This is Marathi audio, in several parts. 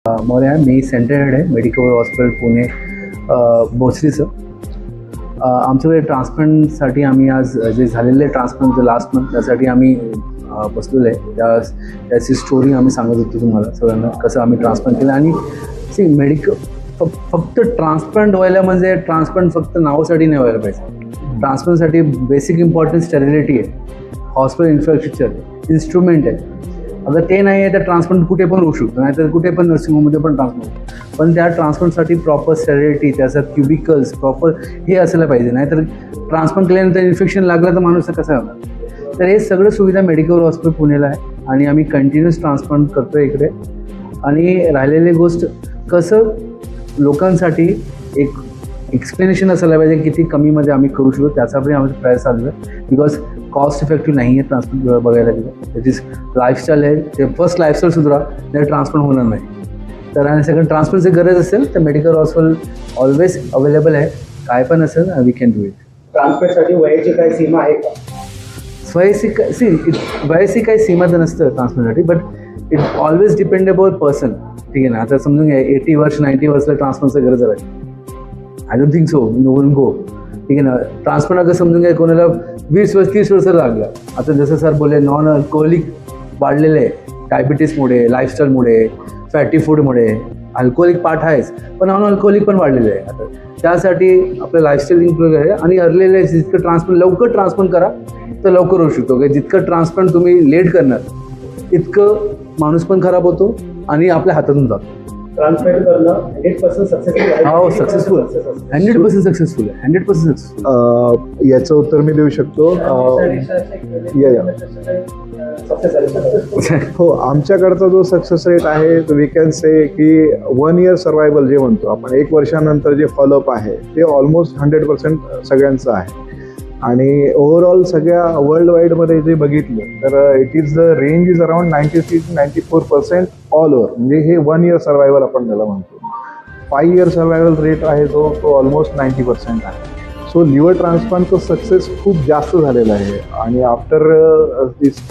मौर्या मी सेंटर हेड आहे मेडिकल हॉस्पिटल पुणे भोसरीचं. आमच्याकडे ट्रान्सप्लांटसाठी आम्ही आज जे झालेले ट्रान्सप्लांट लास्ट मंथ त्यासाठी आम्ही बसलेलो आहे. त्याची स्टोरी आम्ही सांगत होतो तुम्हाला सगळ्यांना कसं आम्ही ट्रान्सप्लांट केलं. आणि फक्त ट्रान्सप्लांट व्हायला म्हणजे ट्रान्सप्लांट फक्त नावासाठी नाही व्हायला पाहिजे. ट्रान्सप्लांटसाठी बेसिक इम्पॉर्टन्स स्टेरिलिटी आहे, हॉस्पिटल इन्फ्रास्ट्रक्चर, इन्स्ट्रुमेंट आहे. अगर ते नाही आहे तर ट्रान्सप्लांट कुठे पण होऊ शकतो, नाहीतर कुठे पण नर्सिंग होममध्ये पण ट्रान्सप्लांट. पण त्या ट्रान्सप्लांटसाठी प्रॉपर स्टेरिलिटी, त्याचं क्युबिकल्स प्रॉपर हे असायला पाहिजे. नाहीतर ट्रान्सप्लांट केल्यानंतर इन्फेक्शन लागलं तर माणूस कसं होणार. तर हे सगळं सुविधा मेडिकल हॉस्पिटल पुणेला आहे आणि आम्ही कंटिन्युअस ट्रान्सप्लांट करतो इकडे. आणि राहिलेली गोष्ट कसं लोकांसाठी एक एक्सप्लेनेशन असायला पाहिजे किती कमीमध्ये आम्ही करू शकतो, त्याचा पण आमचा प्रयास चालू आहे. बिकॉज कॉस्ट इफेक्टिव्ह नाही आहे ट्रान्सप्लांट बघायला गेलं. त्याची लाईफस्टाईल आहे, ते फर्स्ट लाईफस्टाईल सुधारा नाही ट्रान्सप्लांट होणार नाही. तर आणि सेकंड ट्रान्सप्लांटची गरज असेल तर मेडिकल हॉस्पिटल ऑलवेज अवेलेबल आहे. काय पण असेल वी कॅन डू इट. ट्रान्सप्लांटसाठी वयाची काही सीमा आहे का? वयाची काही सीमा तर नसतं ट्रान्सप्लांटसाठी, but it always dependable person. ठीक आहे ना. आता समजून घ्या 80 वर्ष 90 वर्षला ट्रान्सप्लांटची गरज आहे. I don't think so, no one go. ठीक आहे ना. ट्रान्सप्लांट अगं समजून घ्या कोणाला 20 वर्ष 30 वर्ष लागलं. आता जसं सर बोलले नॉन अल्कोहोलिक वाढलेले, डायबिटीसमुळे, लाईफस्टाईलमुळे, फॅटी फूडमुळे. अल्कोहोलिक पार्ट आहेच, पण नॉन अल्कोहोलिक पण वाढलेलं आहे. आता त्यासाठी आपलं लाईफस्टाईल इम्प्रूव्ह आहे. आणि हरलेलं जितकं ट्रान्सप्लांट लवकर ट्रान्सप्लांट करा तर लवकर होऊ शकतो. जितकं ट्रान्सप्लांट तुम्ही लेट करणार इतकं माणूस पण खराब होतो आणि आपल्या हातातून जातो. ट्रान्सप्लांट करणं 100% सक्सेसफुल आहे. हो, सक्सेसफुल 100% सक्सेसफुल आहे. 100% सक्सेसफुल. याचं उत्तर मी देऊ शकतो. हो, आमच्याकडचा जो सक्सेस रेट आहे वी कॅन से की 1 year सर्वायवल जे म्हणतो आपण, 1 वर्षानंतर जे फॉलोअप आहे ते ऑलमोस्ट 100% सगळ्यांचं आहे. आणि ओव्हरऑल सगळ्या वर्ल्ड वाईडमध्ये जे बघितलं तर it is the range is around 93 to 94% all over. म्हणजे हे 1 year सर्वायवल आपण त्याला म्हणतो. 5 year सर्वायवल रेट आहे तो ऑलमोस्ट 90% आहे. सो लिव्हर ट्रान्सप्लांटचं सक्सेस खूप जास्त झालेलं आहे. आणि आफ्टर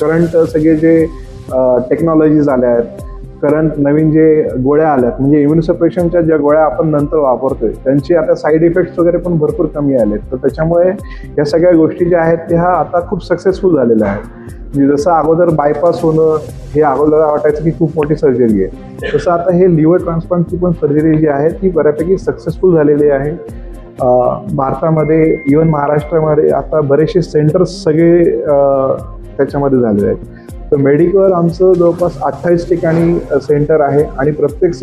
करंट सगळे जे टेक्नॉलॉजीज आल्या आहेत, करंट नवीन जे गोळ्या आल्यात, म्हणजे इम्युनोसप्रेशनच्या ज्या गोळ्या आपण नंतर वापरतोय त्यांचे आता साईड इफेक्ट्स वगैरे पण भरपूर कमी आलेत. तर त्याच्यामुळे या सगळ्या गोष्टी ज्या आहेत त्या आता खूप सक्सेसफुल झालेल्या आहेत. म्हणजे जसं अगोदर बायपास होणं हे अगोदर वाटायचं की खूप मोठी सर्जरी आहे, तसं आता हे लिव्हर ट्रान्सप्लांटची पण सर्जरी जी आहे ती बऱ्यापैकी सक्सेसफुल झालेली आहे. भारतामध्ये इव्हन महाराष्ट्रामध्ये आता बरेचसे सेंटर्स सगळे त्याच्यामध्ये झालेले आहेत. तर मेडिकल आमचं जवळपास 28 ठिकाणी सेंटर आहे आणि प्रत्येक